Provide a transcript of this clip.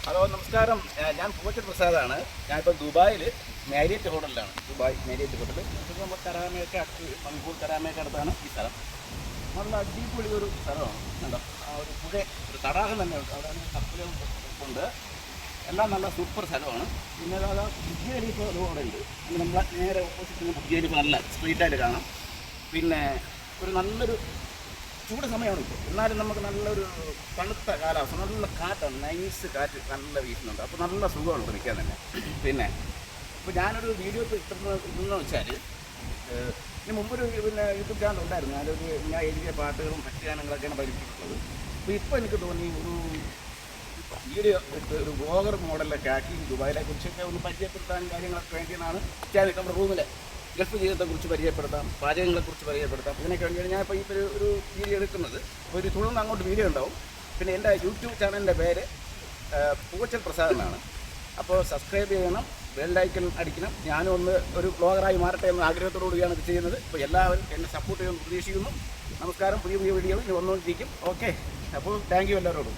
Hello നമസ്കാരം, ഞാൻ പൂവച്ചൽ പ്രസാദാണ്. ഞാനിപ്പോൾ ദുബായിൽ മാരിയറ്റ് ഹോട്ടലിലാണ്. Dubai Marriott hotel. നമ്മൾ കരാമയൊക്കെ അടുത്ത്, മണിപ്പൂർ കരാമയൊക്കെ അടുത്താണ് ഈ സ്ഥലം. നല്ല അടിപൊളി ഒരു സ്ഥലമാണ്. കണ്ടോ, ആ ഒരു പുഴ, ഒരു തടാകം തന്നെ ഉണ്ട്. അവിടെ കപ്പലും ഉണ്ട്. എല്ലാം നല്ല സൂപ്പർ സ്ഥലമാണ്. പിന്നെ അതാ ബുർജ് ഖലീഫ റോഡ് ഉണ്ട്. നമ്മൾ നേരെ ഓപ്പോസിറ്റ് ബുർജ് ഖലീഫ നല്ല സ്ട്രീറ്റായിട്ട് കാണാം. പിന്നെ ഒരു നല്ലൊരു ചൂട് സമയമാണ് ഇപ്പോൾ. എന്നാലും നമുക്ക് നല്ലൊരു തണുത്ത കാലാവസ്ഥ, നല്ല കാറ്റാണ്, നൈസ് കാറ്റ് നല്ല വീശുന്നുണ്ട്. അപ്പോൾ നല്ല സുഖമാണ് നിൽക്കാൻ തന്നെ. പിന്നെ ഇപ്പോൾ ഞാനൊരു വീഡിയോ ഇപ്പോൾ ഇട്ടെന്ന് വെച്ചാൽ, ഇതിന് മുമ്പൊരു യൂട്യൂബ് ചാനൽ ഉണ്ടായിരുന്നു. ഞാൻ എഴുതിയ പാട്ടുകളും മറ്റു ഗാനങ്ങളൊക്കെയാണ് പഠിപ്പിച്ചിട്ടുള്ളത്. അപ്പോൾ ഇപ്പോൾ എനിക്ക് തോന്നി ഒരു വീഡിയോ ഇട്ട് ഒരു വ്ളോഗർ മോഡലൊക്കെ ആക്കി ദുബായിലെ കുറിച്ചൊക്കെ ഒന്ന് പരിചയപ്പെടുത്താൻ കാര്യങ്ങളൊക്കെ വേണ്ടിയാണ് ചാനൽ. നമ്മുടെ റൂമിൽ ഗൾഫ് ജീവിതത്തെക്കുറിച്ച് പരിചയപ്പെടുത്താം, പാചകങ്ങളെക്കുറിച്ച് പരിചയപ്പെടുത്താം. ഇതിനൊക്കെ വേണ്ടിയാണ് ഞാൻ ഇപ്പോൾ ഈ ഒരു വീഡിയോ എടുക്കുന്നത്. അപ്പോൾ ഒരു തുടർന്ന് അങ്ങോട്ട് വീഡിയോ ഉണ്ടാവും. പിന്നെ എൻ്റെ യൂട്യൂബ് ചാനലിൻ്റെ പേര് പൂവച്ചൽ പ്രസാദ് എന്നാണ്. അപ്പോൾ സബ്സ്ക്രൈബ് ചെയ്യണം, ബെൽ ഐക്കൺ അടിക്കണം. ഞാനും ഒരു വ്ളോഗറായി മാറട്ടെ എന്ന ആഗ്രഹത്തോടുകൂടിയാണ് ഇത് ചെയ്യുന്നത്. അപ്പോൾ എല്ലാവരും എന്നെ സപ്പോർട്ട് ചെയ്യുമെന്ന് പ്രതീക്ഷിക്കുന്നു. നമസ്കാരം. പുതിയ വീഡിയോ ഇനി വന്നുകൊണ്ടിരിക്കും. ഓക്കെ, അപ്പോൾ താങ്ക് യു എല്ലാവരോടും.